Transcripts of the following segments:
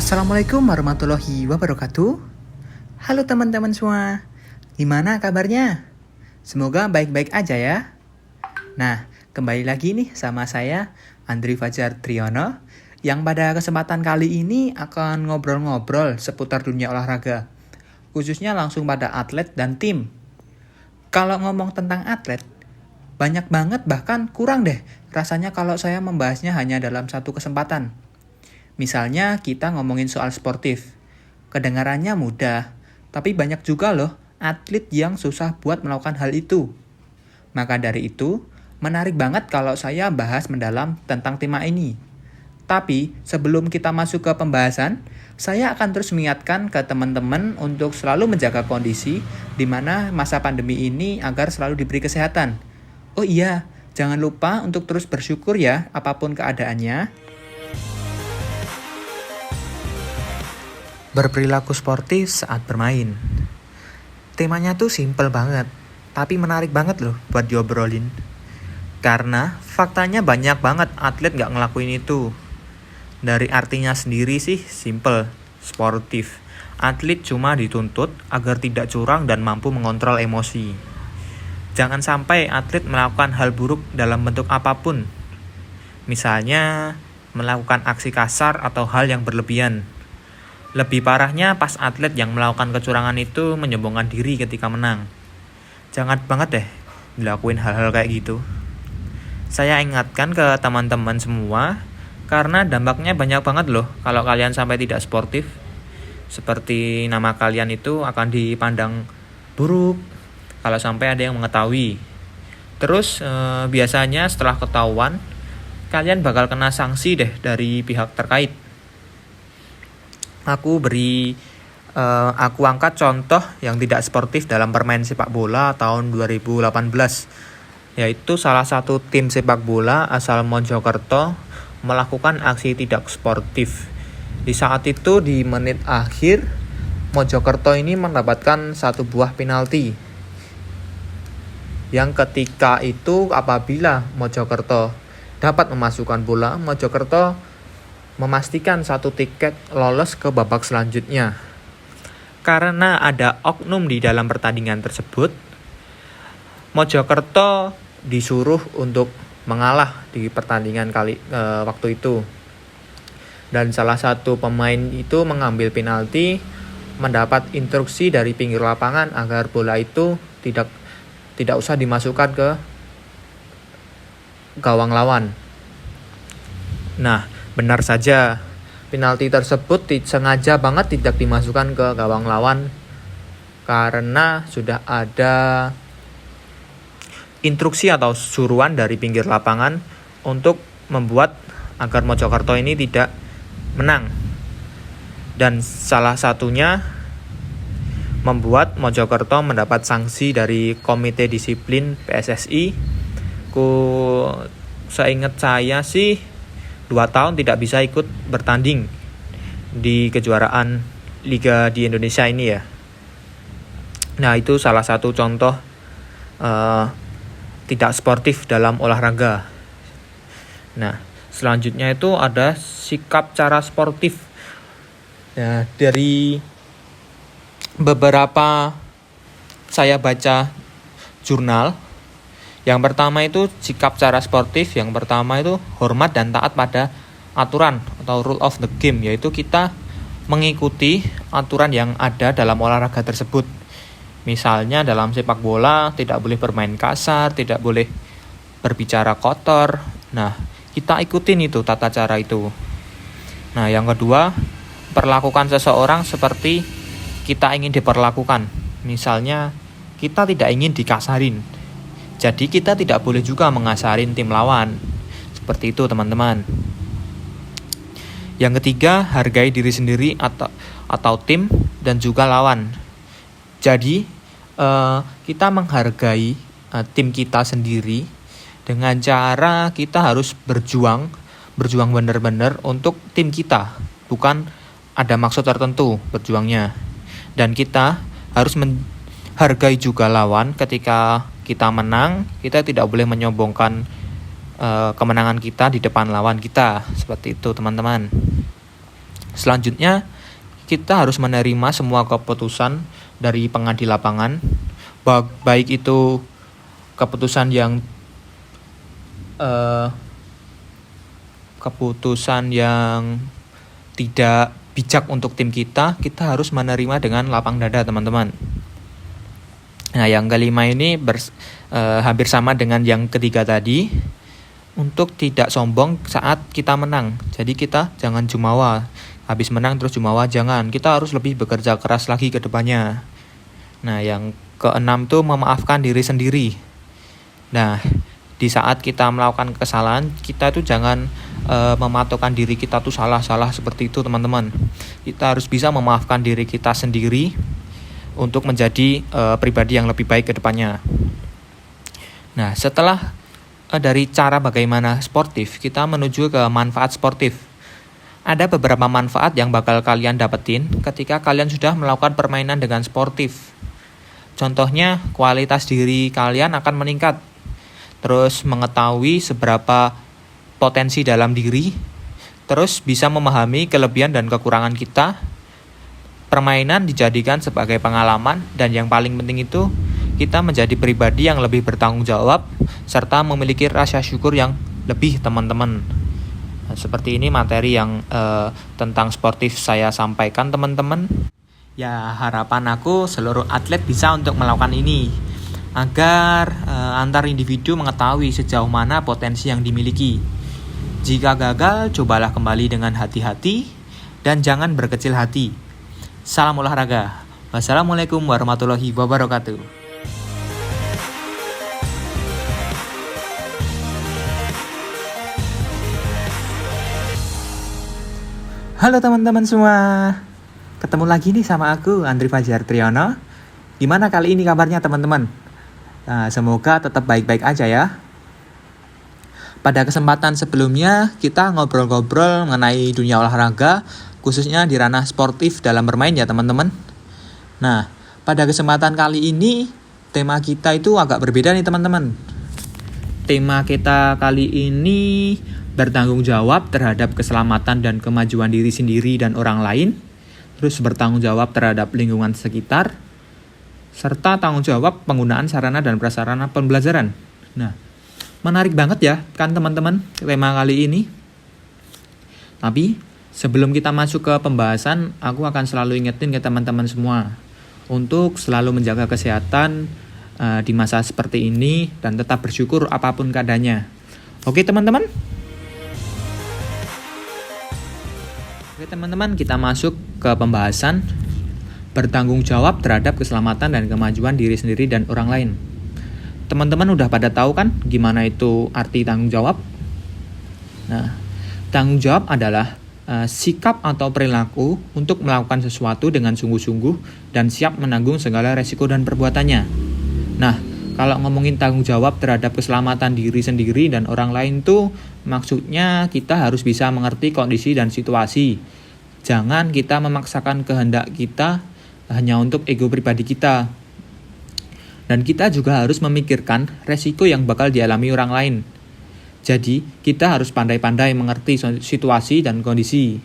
Assalamualaikum warahmatullahi wabarakatuh. Halo teman-teman semua, gimana kabarnya? Semoga baik-baik aja ya. Nah, kembali lagi nih sama saya, Andri Fajar Triyono, yang pada kesempatan kali ini akan ngobrol-ngobrol seputar dunia olahraga, khususnya langsung pada atlet dan tim. Kalau ngomong tentang atlet, banyak banget bahkan kurang deh rasanya kalau saya membahasnya hanya dalam satu kesempatan. Misalnya kita ngomongin soal sportif. Kedengarannya mudah, tapi banyak juga loh atlet yang susah buat melakukan hal itu. Maka dari itu, menarik banget kalau saya bahas mendalam tentang tema ini. Tapi sebelum kita masuk ke pembahasan, saya akan terus mengingatkan ke teman-teman untuk selalu menjaga kondisi di mana masa pandemi ini agar selalu diberi kesehatan. Oh iya, jangan lupa untuk terus bersyukur ya apapun keadaannya. Berperilaku sportif saat bermain. Temanya tuh simple banget, tapi menarik banget loh buat diobrolin. Karena faktanya banyak banget atlet gak ngelakuin itu. Dari artinya sendiri sih simple, sportif. Atlet cuma dituntut agar tidak curang dan mampu mengontrol emosi. Jangan sampai atlet melakukan hal buruk dalam bentuk apapun. Misalnya, melakukan aksi kasar atau hal yang berlebihan. Lebih parahnya pas atlet yang melakukan kecurangan itu menyombongkan diri ketika menang. Jangan banget deh dilakuin hal-hal kayak gitu. Saya ingatkan ke teman-teman semua, karena dampaknya banyak banget loh kalau kalian sampai tidak sportif. Seperti nama kalian itu akan dipandang buruk kalau sampai ada yang mengetahui. Terus biasanya setelah ketahuan, kalian bakal kena sanksi deh dari pihak terkait. Aku angkat contoh yang tidak sportif dalam permain sepak bola tahun 2018, yaitu salah satu tim sepak bola asal Mojokerto melakukan aksi tidak sportif. Di saat itu di menit akhir, Mojokerto ini mendapatkan satu buah penalti. Yang ketika itu apabila Mojokerto dapat memasukkan bola, Mojokerto memastikan satu tiket lolos ke babak selanjutnya. Karena ada oknum di dalam pertandingan tersebut, Mojokerto disuruh untuk mengalah di pertandingan waktu itu. Dan salah satu pemain itu mengambil penalti, mendapat instruksi dari pinggir lapangan agar bola itu tidak usah dimasukkan ke gawang lawan. Nah, benar saja, penalti tersebut sengaja banget tidak dimasukkan ke gawang lawan karena sudah ada instruksi atau suruhan dari pinggir lapangan untuk membuat agar Mojokerto ini tidak menang. Dan salah satunya membuat Mojokerto mendapat sanksi dari Komite Disiplin PSSI. Seingat saya sih 2 tahun tidak bisa ikut bertanding di kejuaraan liga di Indonesia ini ya. Nah, itu salah satu contoh tidak sportif dalam olahraga. Nah, selanjutnya itu ada sikap cara sportif. Nah, dari beberapa saya baca jurnal, yang pertama itu sikap cara sportif, yang pertama itu hormat dan taat pada aturan atau rule of the game, yaitu kita mengikuti aturan yang ada dalam olahraga tersebut. Misalnya dalam sepak bola tidak boleh bermain kasar, tidak boleh berbicara kotor. Nah, kita ikutin itu tata cara itu. Nah, yang kedua, perlakukan seseorang seperti kita ingin diperlakukan. Misalnya kita tidak ingin dikasarin, jadi kita tidak boleh juga mengasarin tim lawan. Seperti itu teman-teman. Yang ketiga, hargai diri sendiri atau tim dan juga lawan. Jadi kita menghargai tim kita sendiri dengan cara kita harus berjuang benar-benar untuk tim kita. Bukan ada maksud tertentu berjuangnya. Dan kita harus menghargai juga lawan. Ketika kita menang, kita tidak boleh menyombongkan kemenangan kita di depan lawan kita. Seperti itu teman-teman. Selanjutnya, kita harus menerima semua keputusan dari pengadil lapangan, baik itu keputusan yang tidak bijak untuk tim kita harus menerima dengan lapang dada, teman-teman. Nah, yang kelima ini hampir sama dengan yang ketiga tadi, untuk tidak sombong saat kita menang. Jadi kita jangan jumawa, habis menang terus jumawa, jangan. Kita harus lebih bekerja keras lagi ke depannya. Nah, yang keenam tuh memaafkan diri sendiri. Nah, di saat kita melakukan kesalahan, kita tuh jangan mematokkan diri kita tuh salah seperti itu, teman-teman. Kita harus bisa memaafkan diri kita sendiri untuk menjadi pribadi yang lebih baik ke depannya. Nah, setelah dari cara bagaimana sportif, kita menuju ke manfaat sportif. Ada beberapa manfaat yang bakal kalian dapetin ketika kalian sudah melakukan permainan dengan sportif. Contohnya, kualitas diri kalian akan meningkat. Terus mengetahui seberapa potensi dalam diri, terus bisa memahami kelebihan dan kekurangan kita. Permainan dijadikan sebagai pengalaman, dan yang paling penting itu kita menjadi pribadi yang lebih bertanggung jawab serta memiliki rasa syukur yang lebih, teman-teman. Nah, seperti ini materi yang tentang sportif saya sampaikan, teman-teman. Ya, harapan aku seluruh atlet bisa untuk melakukan ini agar antar individu mengetahui sejauh mana potensi yang dimiliki. Jika gagal, cobalah kembali dengan hati-hati dan jangan berkecil hati. Salam olahraga. Wassalamualaikum warahmatullahi wabarakatuh. Halo teman-teman semua. Ketemu lagi nih sama aku, Andri Fajar Triyono. Gimana kali ini kabarnya, teman-teman? Nah, semoga tetap baik-baik aja ya. Pada kesempatan sebelumnya, kita ngobrol-ngobrol mengenai dunia olahraga, khususnya di ranah sportif dalam bermain ya, teman-teman. Nah, pada kesempatan kali ini, tema kita itu agak berbeda nih, teman-teman. Tema kita kali ini bertanggung jawab terhadap keselamatan dan kemajuan diri sendiri dan orang lain, terus bertanggung jawab terhadap lingkungan sekitar, serta tanggung jawab penggunaan sarana dan prasarana pembelajaran. Nah, menarik banget ya kan, teman-teman, tema kali ini. Tapi sebelum kita masuk ke pembahasan, aku akan selalu ingetin ke teman-teman semua untuk selalu menjaga kesehatan di masa seperti ini dan tetap bersyukur apapun keadaannya. Oke, teman-teman? Oke, teman-teman, kita masuk ke pembahasan bertanggung jawab terhadap keselamatan dan kemajuan diri sendiri dan orang lain. Teman-teman udah pada tahu kan gimana itu arti tanggung jawab? Nah, tanggung jawab adalah sikap atau perilaku untuk melakukan sesuatu dengan sungguh-sungguh dan siap menanggung segala resiko dan perbuatannya. Nah, kalau ngomongin tanggung jawab terhadap keselamatan diri sendiri dan orang lain tuh maksudnya kita harus bisa mengerti kondisi dan situasi. Jangan kita memaksakan kehendak kita hanya untuk ego pribadi kita. Dan kita juga harus memikirkan resiko yang bakal dialami orang lain. Jadi, kita harus pandai-pandai mengerti situasi dan kondisi.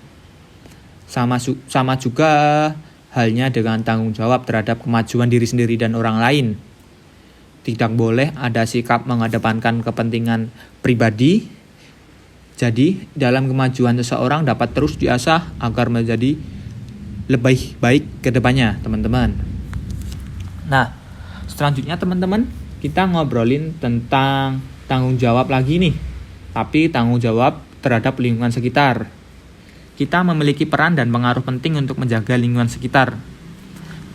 Sama juga halnya dengan tanggung jawab terhadap kemajuan diri sendiri dan orang lain. Tidak boleh ada sikap mengedepankan kepentingan pribadi. Jadi, dalam kemajuan seseorang dapat terus diasah agar menjadi lebih baik ke depannya, teman-teman. Nah, selanjutnya, teman-teman, kita ngobrolin tentang tanggung jawab lagi nih. Tapi tanggung jawab terhadap lingkungan sekitar. Kita memiliki peran dan pengaruh penting untuk menjaga lingkungan sekitar.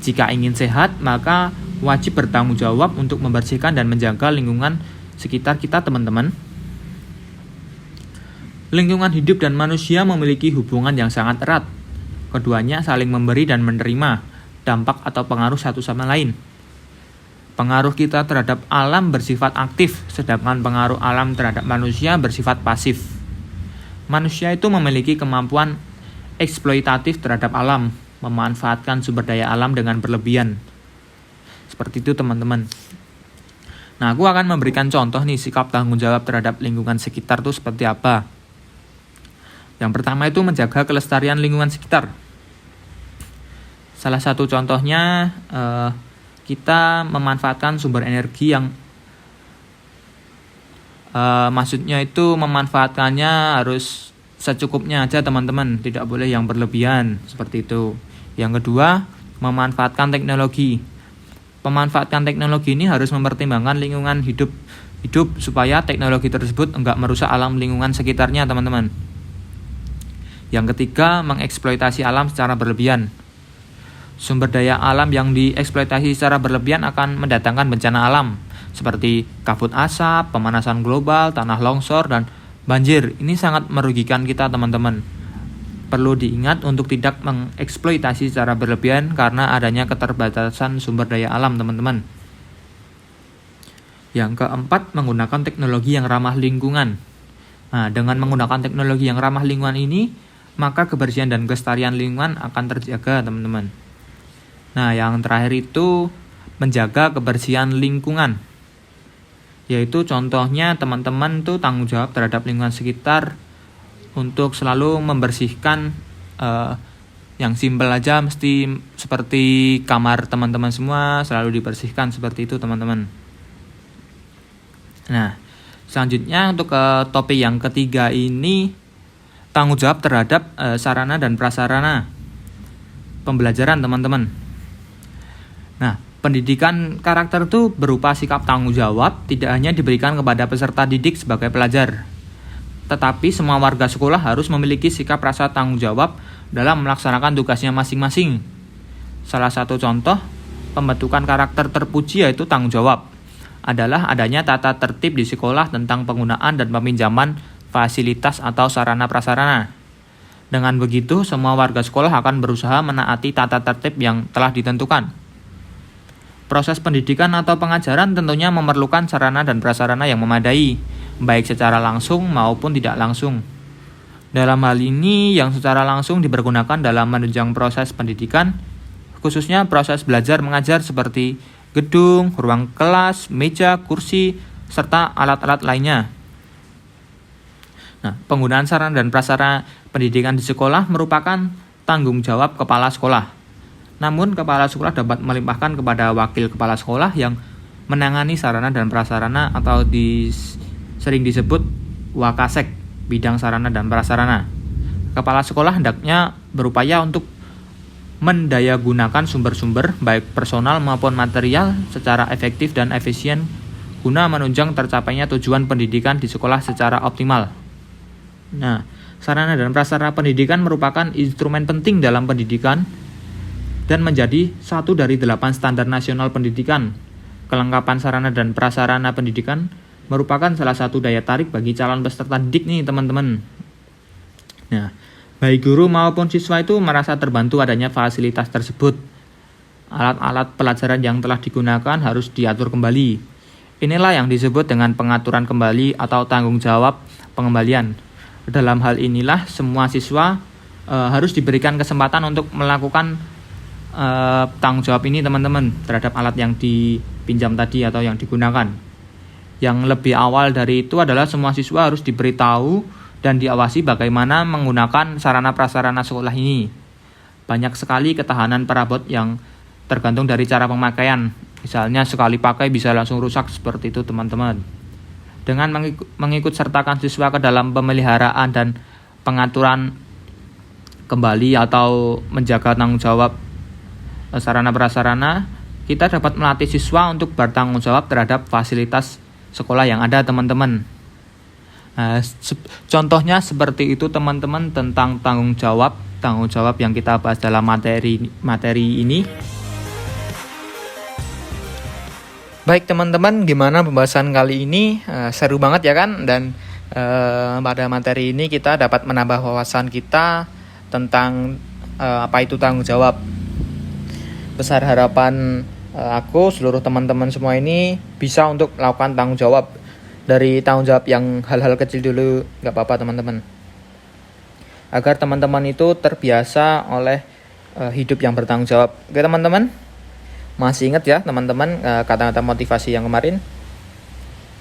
Jika ingin sehat, maka wajib bertanggung jawab untuk membersihkan dan menjaga lingkungan sekitar kita, teman-teman. Lingkungan hidup dan manusia memiliki hubungan yang sangat erat. Keduanya saling memberi dan menerima dampak atau pengaruh satu sama lain. Pengaruh kita terhadap alam bersifat aktif, sedangkan pengaruh alam terhadap manusia bersifat pasif. Manusia itu memiliki kemampuan eksploitatif terhadap alam, memanfaatkan sumber daya alam dengan berlebihan. Seperti itu, teman-teman. Nah, aku akan memberikan contoh nih sikap tanggung jawab terhadap lingkungan sekitar itu seperti apa. Yang pertama itu menjaga kelestarian lingkungan sekitar. Salah satu contohnya kita memanfaatkan sumber energi yang maksudnya itu memanfaatkannya harus secukupnya aja teman-teman, tidak boleh yang berlebihan seperti itu. Yang kedua, memanfaatkan teknologi. Pemanfaatan teknologi ini harus mempertimbangkan lingkungan hidup supaya teknologi tersebut enggak merusak alam lingkungan sekitarnya teman-teman. Yang ketiga, mengeksploitasi alam secara berlebihan. Sumber daya alam yang dieksploitasi secara berlebihan akan mendatangkan bencana alam seperti kabut asap, pemanasan global, tanah longsor, dan banjir. Ini sangat merugikan kita teman-teman. Perlu diingat untuk tidak mengeksploitasi secara berlebihan karena adanya keterbatasan sumber daya alam teman-teman. Yang keempat, menggunakan teknologi yang ramah lingkungan. Nah, dengan menggunakan teknologi yang ramah lingkungan ini, maka kebersihan dan kelestarian lingkungan akan terjaga teman-teman. Nah, yang terakhir itu menjaga kebersihan lingkungan. Yaitu contohnya teman-teman tuh tanggung jawab terhadap lingkungan sekitar untuk selalu membersihkan yang simpel aja, mesti seperti kamar teman-teman semua selalu dibersihkan seperti itu teman-teman. Nah, selanjutnya untuk topik yang ketiga ini tanggung jawab terhadap sarana dan prasarana pembelajaran teman-teman. Nah, pendidikan karakter itu berupa sikap tanggung jawab tidak hanya diberikan kepada peserta didik sebagai pelajar, tetapi semua warga sekolah harus memiliki sikap rasa tanggung jawab dalam melaksanakan tugasnya masing-masing. Salah satu contoh pembentukan karakter terpuji yaitu tanggung jawab adalah adanya tata tertib di sekolah tentang penggunaan dan peminjaman fasilitas atau sarana prasarana. Dengan begitu, semua warga sekolah akan berusaha menaati tata tertib yang telah ditentukan. Proses pendidikan atau pengajaran tentunya memerlukan sarana dan prasarana yang memadai, baik secara langsung maupun tidak langsung. Dalam hal ini, yang secara langsung dipergunakan dalam menunjang proses pendidikan, khususnya proses belajar mengajar seperti gedung, ruang kelas, meja, kursi, serta alat-alat lainnya. Nah, penggunaan sarana dan prasarana pendidikan di sekolah merupakan tanggung jawab kepala sekolah. Namun, kepala sekolah dapat melimpahkan kepada wakil kepala sekolah yang menangani sarana dan prasarana atau sering disebut Wakasek, bidang sarana dan prasarana. Kepala sekolah hendaknya berupaya untuk mendayagunakan sumber-sumber, baik personal maupun material, secara efektif dan efisien guna menunjang tercapainya tujuan pendidikan di sekolah secara optimal. Nah, sarana dan prasarana pendidikan merupakan instrumen penting dalam pendidikan dan menjadi satu dari 8 standar nasional pendidikan. Kelengkapan sarana dan prasarana pendidikan merupakan salah satu daya tarik bagi calon peserta didik nih teman-teman. Nah, baik guru maupun siswa itu merasa terbantu adanya fasilitas tersebut. Alat-alat pelajaran yang telah digunakan harus diatur kembali. Inilah yang disebut dengan pengaturan kembali atau tanggung jawab pengembalian. Dalam hal inilah semua siswa harus diberikan kesempatan untuk melakukan tanggung jawab ini teman-teman terhadap alat yang dipinjam tadi atau yang digunakan. Yang lebih awal dari itu adalah semua siswa harus diberitahu dan diawasi bagaimana menggunakan sarana prasarana sekolah ini. Banyak sekali ketahanan perabot yang tergantung dari cara pemakaian. Misalnya sekali pakai bisa langsung rusak seperti itu teman-teman. Dengan mengikut sertakan siswa ke dalam pemeliharaan dan pengaturan kembali atau menjaga tanggung jawab sarana prasarana, kita dapat melatih siswa untuk bertanggung jawab terhadap fasilitas sekolah yang ada teman-teman. Nah, contohnya seperti itu teman-teman tentang tanggung jawab yang kita bahas dalam materi ini. Baik teman-teman, gimana pembahasan kali ini? Seru banget ya kan? Dan pada materi ini kita dapat menambah wawasan kita tentang apa itu tanggung jawab. Besar harapan aku, seluruh teman-teman semua ini bisa untuk melakukan tanggung jawab. Dari tanggung jawab yang hal-hal kecil dulu, gak apa-apa teman-teman. Agar teman-teman itu terbiasa oleh hidup yang bertanggung jawab. Oke teman-teman, masih ingat ya teman-teman kata-kata motivasi yang kemarin?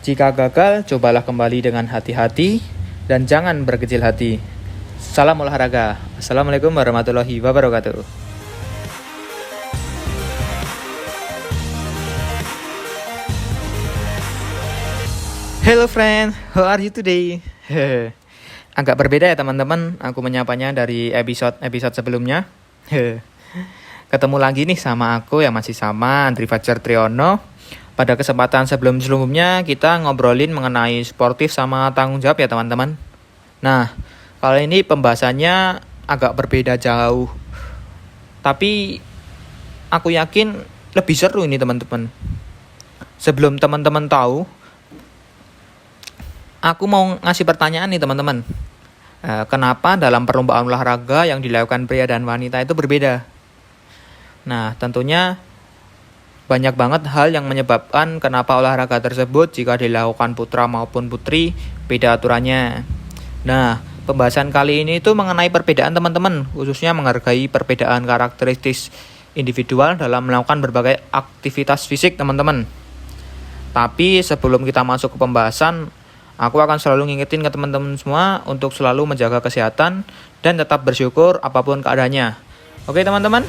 Jika gagal, cobalah kembali dengan hati-hati dan jangan berkecil hati. Salam olahraga. Assalamualaikum warahmatullahi wabarakatuh. Hello friend, how are you today? Agak berbeda ya teman-teman, aku menyapanya dari episode sebelumnya. Ketemu lagi nih sama aku yang masih sama, Andri Fajar Triyono. Pada kesempatan sebelum-sebelumnya kita ngobrolin mengenai sportif sama tanggung jawab ya teman-teman. Nah, kali ini pembahasannya agak berbeda jauh. Tapi aku yakin lebih seru ini teman-teman. Sebelum teman-teman tahu, aku mau ngasih pertanyaan nih teman-teman. Kenapa dalam perlombaan olahraga yang dilakukan pria dan wanita itu berbeda? Nah, tentunya banyak banget hal yang menyebabkan kenapa olahraga tersebut jika dilakukan putra maupun putri beda aturannya. Nah, pembahasan kali ini itu mengenai perbedaan teman-teman, khususnya menghargai perbedaan karakteristik individual dalam melakukan berbagai aktivitas fisik teman-teman. Tapi sebelum kita masuk ke pembahasan, aku akan selalu ngingetin ke teman-teman semua untuk selalu menjaga kesehatan dan tetap bersyukur apapun keadaannya. Oke teman-teman?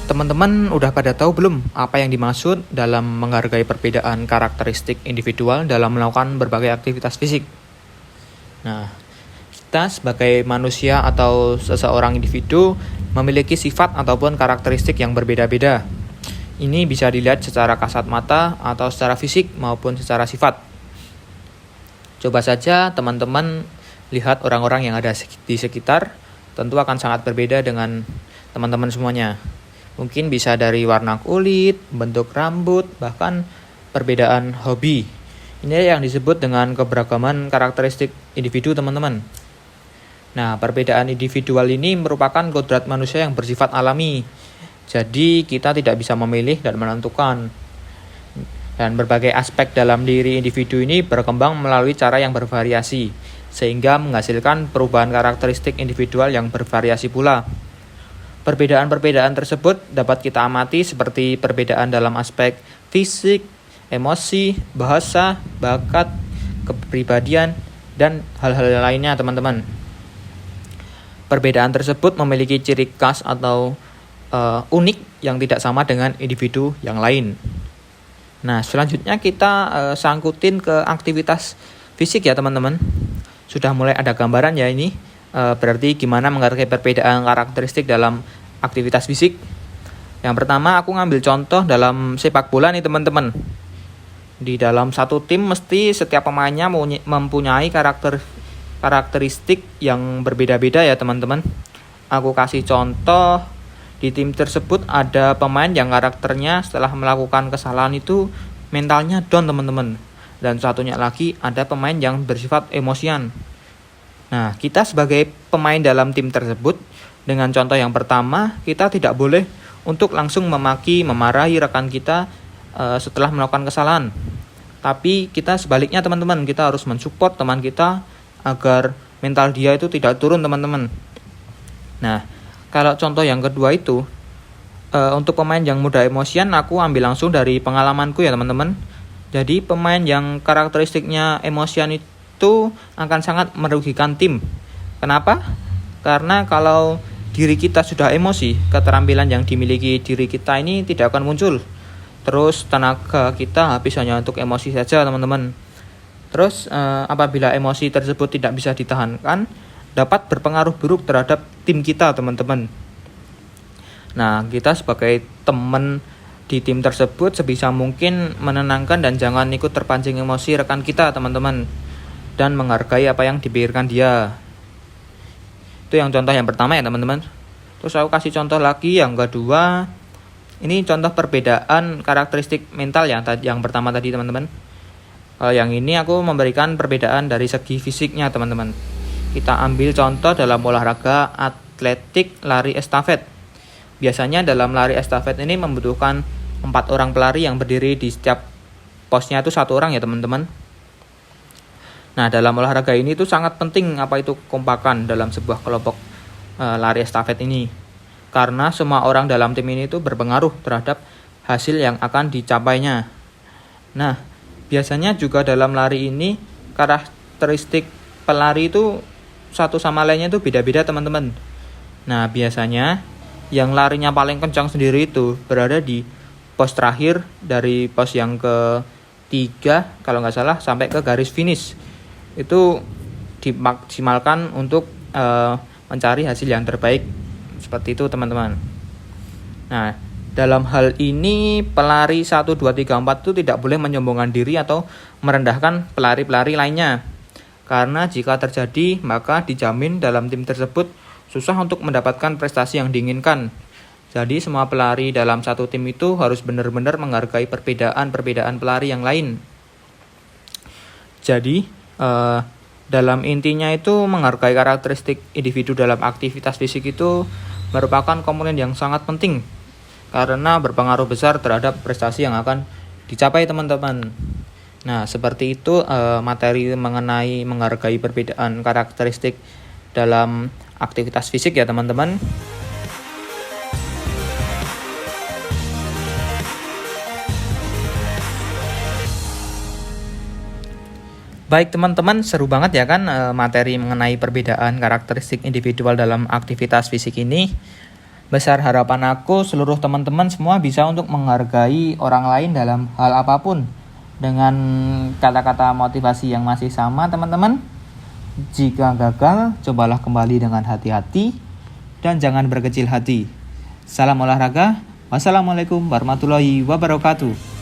Teman-teman udah pada tahu belum apa yang dimaksud dalam menghargai perbedaan karakteristik individual dalam melakukan berbagai aktivitas fisik? Nah, kita sebagai manusia atau seseorang individu memiliki sifat ataupun karakteristik yang berbeda-beda. Ini bisa dilihat secara kasat mata atau secara fisik maupun secara sifat. Coba saja teman-teman lihat orang-orang yang ada di sekitar, tentu akan sangat berbeda dengan teman-teman semuanya. Mungkin bisa dari warna kulit, bentuk rambut, bahkan perbedaan hobi. Ini yang disebut dengan keberagaman karakteristik individu teman-teman. Nah, perbedaan individual ini merupakan kodrat manusia yang bersifat alami. Jadi, kita tidak bisa memilih dan menentukan. Dan berbagai aspek dalam diri individu ini berkembang melalui cara yang bervariasi, sehingga menghasilkan perubahan karakteristik individual yang bervariasi pula. Perbedaan-perbedaan tersebut dapat kita amati seperti perbedaan dalam aspek fisik, emosi, bahasa, bakat, kepribadian, dan hal-hal lainnya teman-teman. Perbedaan tersebut memiliki ciri khas atau unik yang tidak sama dengan individu yang lain. Nah, selanjutnya kita sangkutin ke aktivitas fisik ya teman-teman. Sudah mulai ada gambaran ya ini. Berarti gimana menghargai perbedaan karakteristik dalam aktivitas fisik. Yang pertama aku ngambil contoh dalam sepak bola nih teman-teman. Di dalam satu tim mesti setiap pemainnya mempunyai karakteristik yang berbeda-beda ya teman-teman. Aku kasih contoh, di tim tersebut ada pemain yang karakternya setelah melakukan kesalahan itu mentalnya down teman-teman. Dan satunya lagi ada pemain yang bersifat emosian. Nah, kita sebagai pemain dalam tim tersebut, dengan contoh yang pertama, kita tidak boleh untuk langsung memarahi rekan kita setelah melakukan kesalahan. Tapi kita sebaliknya teman-teman, kita harus mensupport teman kita agar mental dia itu tidak turun teman-teman. Nah, kalau contoh yang kedua itu, untuk pemain yang mudah emosian, aku ambil langsung dari pengalamanku ya teman-teman. Jadi pemain yang karakteristiknya emosian itu akan sangat merugikan tim. Kenapa? Karena kalau diri kita sudah emosi, keterampilan yang dimiliki diri kita ini tidak akan muncul. Terus tenaga kita habis hanya untuk emosi saja teman-teman. Terus apabila emosi tersebut tidak bisa ditahankan, dapat berpengaruh buruk terhadap tim kita teman-teman. Nah, kita sebagai teman di tim tersebut sebisa mungkin menenangkan dan jangan ikut terpancing emosi rekan kita teman-teman. Dan menghargai apa yang dipikirkan dia. Itu yang contoh yang pertama ya teman-teman. Terus aku kasih contoh lagi yang kedua. Ini contoh perbedaan karakteristik mental yang pertama tadi teman-teman. Kalau yang ini aku memberikan perbedaan dari segi fisiknya teman-teman. Kita ambil contoh dalam olahraga atletik lari estafet. Biasanya dalam lari estafet ini membutuhkan 4 orang pelari yang berdiri di setiap posnya itu 1 orang ya teman-teman. Nah, dalam olahraga ini tuh sangat penting apa itu kompakan dalam sebuah kelompok lari estafet ini. Karena semua orang dalam tim ini tuh berpengaruh terhadap hasil yang akan dicapainya. Nah, biasanya juga dalam lari ini karakteristik pelari itu satu sama lainnya itu beda-beda teman-teman. Nah, biasanya yang larinya paling kencang sendiri itu berada di pos terakhir dari pos yang ketiga kalau nggak salah sampai ke garis finish. Itu dimaksimalkan untuk mencari hasil yang terbaik. Seperti itu teman-teman. Nah, dalam hal ini pelari 1, 2, 3, 4 itu tidak boleh menyombongkan diri atau merendahkan pelari-pelari lainnya. Karena jika terjadi, maka dijamin dalam tim tersebut susah untuk mendapatkan prestasi yang diinginkan. Jadi semua pelari dalam satu tim itu harus benar-benar menghargai perbedaan-perbedaan pelari yang lain. Jadi, dalam intinya itu menghargai karakteristik individu dalam aktivitas fisik itu merupakan komponen yang sangat penting karena berpengaruh besar terhadap prestasi yang akan dicapai teman-teman. Nah, seperti itu materi mengenai menghargai perbedaan karakteristik dalam aktivitas fisik ya teman-teman. Baik teman-teman, seru banget ya kan materi mengenai perbedaan karakteristik individual dalam aktivitas fisik ini. Besar harapan aku seluruh teman-teman semua bisa untuk menghargai orang lain dalam hal apapun. Dengan kata-kata motivasi yang masih sama teman-teman. Jika gagal, cobalah kembali dengan hati-hati dan jangan berkecil hati. Salam olahraga. Wassalamualaikum warahmatullahi wabarakatuh.